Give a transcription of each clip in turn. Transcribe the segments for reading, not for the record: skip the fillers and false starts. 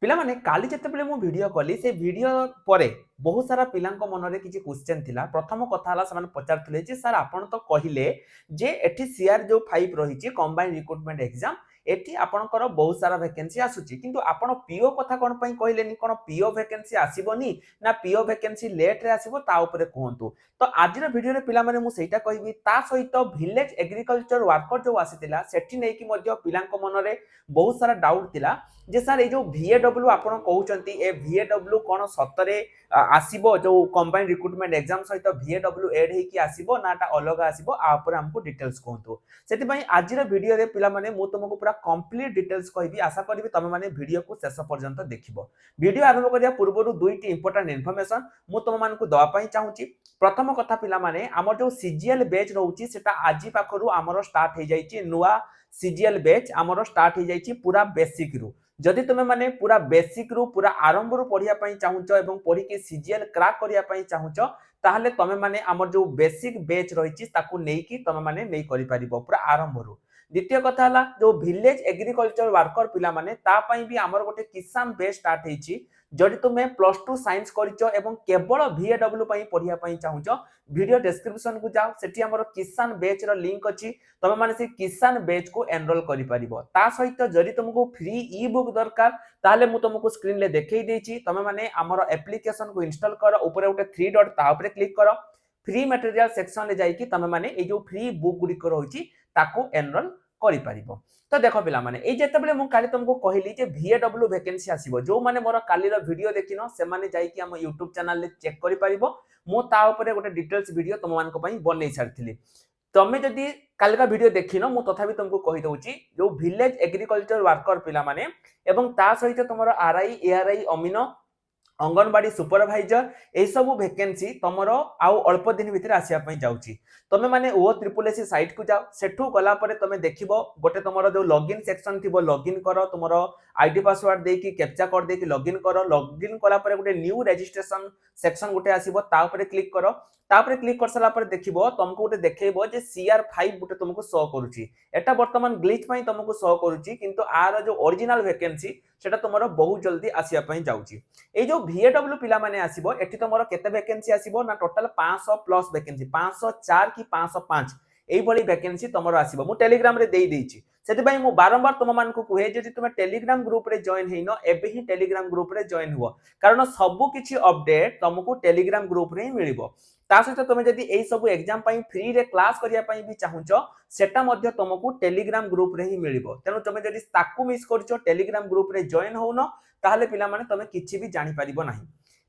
पिला माने काली जेतेबेले मु वीडियो कली से वीडियो परे बहुत सारा पिलांको मनरे किछि क्वेश्चन थिला। प्रथम कथा हला समान पचारथिले जे सर आपण तो कहिले जे एठी सीआर जो 5 रहिछि कंबाइंड रिक्रूटमेंट एग्जाम एठी आपणकर बहुत सारा वैकेंसी आसुछि किंतु आपण पीओ कथा कोन पई कहिलेनी कोन पीओ वैकेंसी आसीबोनी ना पीओ वैकेंसी लेट रे आसीबो ता ऊपर कहंतु। तो आजिर वीडियो रे पिला माने मु सेटा कहिबी ता सहित विलेज एग्रीकल्चर वर्कर जो आसीतिला सेठी नै कि मध्य पिलांको मनरे बहुत सारा डाउट थिला जे सर ए जो VAW आपण कहउचंती ए VAW कोन सतरे आसीबो जो कंबाइंड रिक्रूटमेंट एग्जाम सहित VAW ऐड हे कि आसीबो नाटा अलग आसीबो आ ऊपर हमको डिटेल्स कहंतु। सेति पई आजिर वीडियो रे पिला माने मु तुमको पूरा कंप्लीट डिटेल्स कहबी। आशा करबी तमे माने वीडियो को शेष पर्यंत देखिबो। वीडियो आरंभ करिया पूर्वरु दुईटी इंपोर्टेंट इन्फॉर्मेशन मु तुम मानकु दवा पई चाहूची। प्रथम कथा पिला माने हमर जो सीजीएल बैच रहउची सेटा आजि पाखरु हमर स्टार्ट हे जाईची नुवा सीजीएल बैच हमर स्टार्ट हे जाईची पूरा बेसिक रु। जदि तुमे माने पूरा बेसिक रु पूरा आरंभ रु पढिया पई चाहुचो एवं पढि के सीजीएल क्रैक करिया पई चाहुचो ताहले तमे माने हमर जो बेसिक बैच रहिची ताकू नै कि तमे माने नै करि परिबो पूरा आरंभ रु। द्वितीय कथा हला जो विलेज एग्रीकल्चर वर्कर पिला माने ता पई भी हमर गोटे किसान बैच स्टार्ट हेची। जदि तुमे +2 साइंस करिचो एवं केवल VAW पई पढिया पई चाहुचो वीडियो डिस्क्रिप्शन को जाओ सेठी हमर किसान बैच रो लिंक अछि तमे माने से किसान बैच को एनरोल करि परिबो। ता सहित जदि तुमको फ्री ई बुक दरकार ताले मु तुमको स्क्रीन ले देखै देछि तमे माने हमर एप्लीकेशन को इंस्टॉल करो ऊपर उटे 3 डॉट ता ऊपर क्लिक करो फ्री मटेरियल सेक्शन ले जाई कि तमे माने ए जो फ्री बुक गुडी को रहिछि ताको एनरोल करि परिबो। तो देखो पिला माने ए जेतेबेले मु काली तुमको कहिली जे VAW वैकेंसी आसीबो जो माने मोर काली रो वीडियो देखिनो से माने जाई कि हम YouTube चैनल ले चेक करि परिबो। मु ता ऊपर गोटे डिटेल्स वीडियो तुम मानको पई बनै सारथिली। तमे जदि काली का वीडियो देखिनो मु तथापि तुमको कहि दउची जो विलेज एग्रीकल्चर वर्कर पिला माने एवं ता सहित तुमरो आरआई एआरआई अमीनो अंगनवाड़ी सुपरवाइजर ए सब वैकेंसी तमरो आउ अल्प दिन भितर आसिया पई जाउची। तमे माने ओ ट्रिपल एस साइट को जाओ सेठू गला परे तमे देखिबो गोटे तमरो जो लॉगिन सेक्शन थिबो लॉगिन करो तुमरो आईडी पासवर्ड देकी कैप्चा कोड देकी लॉगिन करो लॉगिन कला परे गोटे न्यू रजिस्ट्रेशन सेक्शन गोटे आसीबो ता ऊपर क्लिक करो ता ऊपर क्लिक कर सला परे देखिबो तुमको गोटे देखेइबो जे CR5 गोटे तुमको शो करूची। एटा वर्तमान ग्लिच पई तुमको शो करूची किंतु आर जो ओरिजिनल वैकेंसी सेटा तुमरो बहुत जल्दी आसिया पई जाउची। ए जो VAW पिला माने आसीबो एठी तुमरो केते वैकेंसी आसीबो ना टोटल 500 प्लस वैकेंसी 504 की 505 एई भली वैकेंसी तुमरो आसीबो। मु टेलीग्राम रे देई देइची सेति पई मु बारंबार तुम मानकु कुहे जे तुमे टेलीग्राम ग्रुप रे जॉइन हेइनो एबे ही टेलीग्राम ग्रुप रे जॉइन हुओ कारण सब किछि अपडेट तुमको टेलीग्राम ग्रुप रे ही मिलिबो। ता सहित तुमे जदि एई सब एग्जाम पई फ्री रे क्लास करिया पई भी चाहुचो सेटा मध्य तुमको टेलीग्राम ग्रुप रे ही मिलिबो। तेनु तुमे जदि ताकू मिस करचो टेलीग्राम ग्रुप रे जॉइन होउनो ताहले पिला माने तुमे किछि भी जानि परिबो नाही।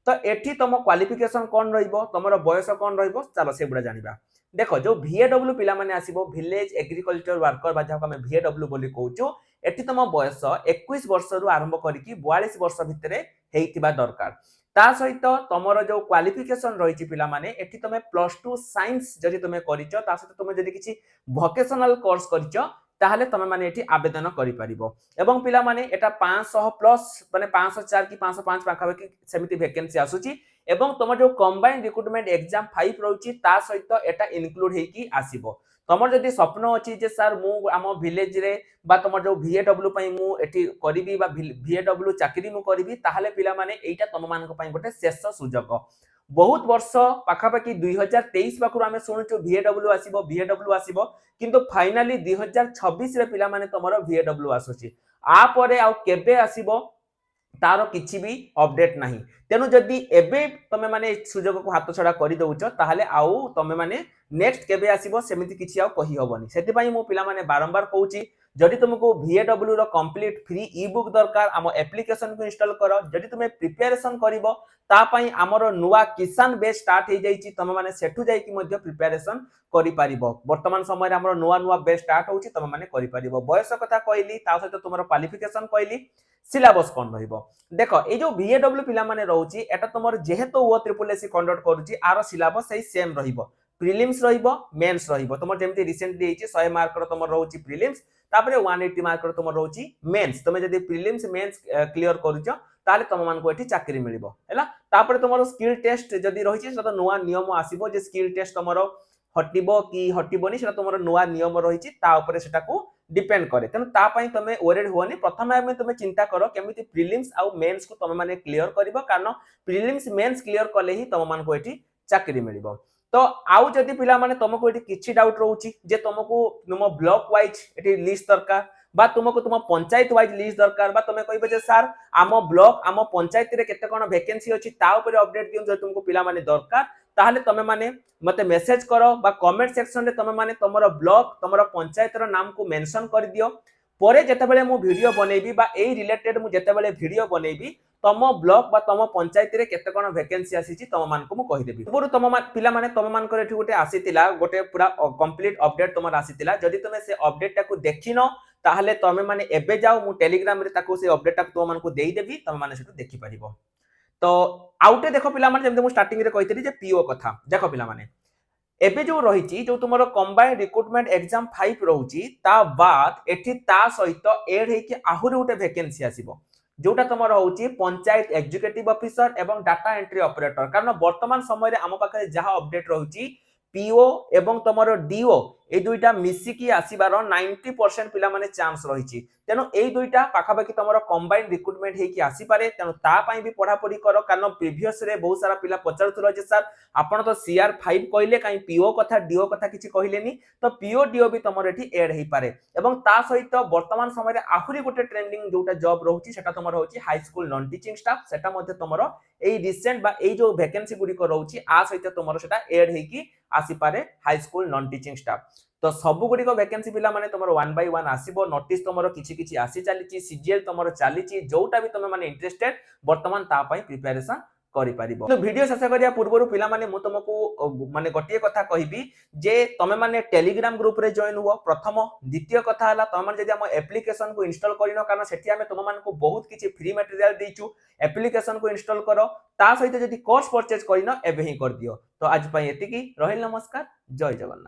तो एठी तुम क्वालिफिकेशन कोन रहिबो तमरो बयस कोन रहिबो चलो से बुडा जानिबा। देखो जो VAW पिला माने आसीबो विलेज एग्रीकल्चर वर्कर बा जाको हमें VAW बोली कहउचो एठी तुम बयस 21 वर्ष रु आरंभ करिकि 42 वर्ष भितरे हेइतिबा दरकार। ता सहित तमरो जो क्वालिफिकेशन रहिछि पिला माने एठी तुमे +2 साइंस जदि तुमे करिचो ता सहित तुमे जदि किछि वोकेशनल कोर्स करिचो ताहले तमे माने एठी आवेदन करि परिबो। एवं पिला माने एटा 500 प्लस माने 504 की 505 पाखा की सेमिति वैकेंसी आसुची एवं तुम जो कंबाइंड रिक्रूटमेंट एग्जाम 5 रहउची ता सहित एटा इनक्लूड हेकी आसीबो। तमर जदि स्वप्न अछि जे सर मु आम विलेज रे बा तमर जो VAW पई मु एठी करिबी बा VAW चाकरी मु करिबी ताहले पिला माने एटा तम मानक पई गोटे शेष सुजोग। बहुत वर्ष पाखापाखि 2023 पाखरु आमे सुनुचो VAW आसीबो किंतु फाइनली 2026 रे पिला माने तमरो VAW आसुची। आ परे आ केबे आसीबो तारो किछि भी अपडेट नाही। तेनु जदि एबे तमे माने सुजोग को हाथ छडा करि दउचो ताहले आउ तमे माने नेक्स्ट केबे आसीबो सेमिति किछि आ कहि होबनी। सेति पई मु पिला माने बारंबार कहउची जदि तुमको VAW रो कंप्लीट फ्री ई बुक दरकार आम एप्लीकेशन को इंस्टॉल करो। जदि तुमे प्रिपरेशन करिवो ता पई हमरो नुवा किसान बैच स्टार्ट हे जाईची तमे माने सेठु जाई कि मध्ये प्रिपरेशन करि परिबो। वर्तमान समय रे हमरो नुवा बैच स्टार्ट होउची तमे माने करि परिबो। बयस कथा कहली ता सहित तुमरो क्वालिफिकेशन कहली सिलेबस कोन रहिबो। देखो ए जो VAW पिला माने रहउची एटा तुमरो जेहेतु ओ ट्रिपल एस कंडक्ट करूची आरो सिलेबस सही सेम रहिबो। प्रीलिम्स रहिबो मेंस रहिबो तुमरो जेमति रिसेंटली हेची 100 मार्क रो तुमरो रहउची प्रीलिम्स तापरे 180 मार्क रो तुमरो रहउची मेंस। तमे जदि प्रीलिम्स मेंस क्लियर करूचो ताले तम मानको एठी चाकरी मिलिबो हैला। तापरे तुमरो स्किल टेस्ट जदि रहिची सेटा नुवा नियम आसीबो जे स्किल टेस्ट तुमरो हटिबो कि हटिबोनी सेटा तुमरो नुवा नियम रहिची ता ऊपर सेटा को डिपेंड करे तेणु ता पई तमे ओरिड होनी प्रथम आमे तमे चिंता करो केमिति प्रिलिम्स आ मेंस को तमे माने क्लियर करबो कारण प्रिलिम्स मेंस क्लियर कले ही तम मान को एठी चाकरी मिलिबो तो आउ जदि पिला माने तुमको एठी किछि डाउट रहउची जे तुमको तुम ब्लॉक वाइज एठी लिस्ट दरकार बा तुमको तुम पंचायत वाइज लिस्ट दरकार बा तुम कहबे जे सर आम ब्लॉक आम पंचायत रे केते कोन वैकेंसी अछि ता ऊपर अपडेट दियो जे तुमको पिला माने दरकार ताहले तमे माने मते मेसेज करो बा कमेंट सेक्शन रे तमे माने तमरो ब्लॉक तमरो पंचायत रो नाम को मेंशन कर दियो परे जेतेबेले मु वीडियो बनेबी बा एई रिलेटेड मु जेतेबेले वीडियो बनेबी तम ब्लॉक बा तम पंचायत रे केते कोन वैकेंसी आसीची तम मान को मु कहि देबी पुरो तम पिला माने तम मान को एठी गोटे आसीतिला गोटे पूरा कंप्लीट अपडेट तमर आसीतिला जदि तमे से अपडेट टाको देखिनो ताहले तमे माने एबे जाओ मु टेलीग्राम रे ताको से अपडेट टाको तम मान को देई देबी तम माने सेटु देखि परिबो तो आउटे देखो पिला माने जेमते मु स्टार्टिंग रे कहितली जे पीओ कथा देखो पिला माने एबे जो रहिची जो तुमरो कंबाइंड रिक्रूटमेंट एग्जाम 5 रहउची ता बाद एठी ता सहित एड हे कि आहुरी उटे वैकेंसी आसीबो जोटा तुमर होउची पंचायत एग्जीक्यूटिव ऑफिसर एवं डाटा एंट्री ऑपरेटर कारण वर्तमान समय रे हम पाखरे जहा अपडेट रहउची पीओ एवं तुमरो डीओ ए दुईटा मिसी की आसीबार 90% पिला माने चांस रहिची तेनो ए दुईटा पाखापाखि तुमरो कंबाइंड रिक्रूटमेंट हे कि आसी पारे तेनो ता पई भी पढ़ा पढ़ी करो कारण प्रीवियस रे बहुत सारा पिला पचारथुरो जे सर आपण तो सीआर 5 कहले काई पीओ कथा डीओ कथा किछि कहिलेनी तो पीओ डीओ भी तुमरो एठी ऐड हे पारे एवं ता सहित वर्तमान समय रे आहुरी गोटे ट्रेंडिंग जोटा जॉब रहउची सेटा तुमरो होची high school non teaching staff सेटा मध्ये तुमरो एई रिसेंट बा एई जो वैकेंसी गुडी को रहउची आ सहित तुमरो सेटा ऐड हे कि आसी पारे high school non teaching staff तो सबु गुडी को वैकेंसी पिला माने तुमरो 1 बाय 1 आसीबो नोटिस तुमरो किछि किछि आसी चलीची सीजीएल तुमरो चलीची जोटा भी तुमे माने इंटरेस्टेड वर्तमान ता पई प्रिपरेशन करि परिबो तो वीडियो शेष करिया पूर्वरु पिला माने मु तुमको माने गोटिए कथा कहिबी जे तमे माने टेलीग्राम ग्रुप रे जॉइन हुओ प्रथम द्वितीय कथा हला तमे माने जदि हम एप्लीकेशन को इंस्टॉल करिनो कारण सेठी हमें तुम मान को बहुत किछि फ्री मटेरियल देइचू एप्लीकेशन को इंस्टॉल करो ता सहित जदि कोर्स परचेज करिनो एबे ही कर दियो तो आज पई एतिकी रहिल नमस्कार जय जगन्नाथ।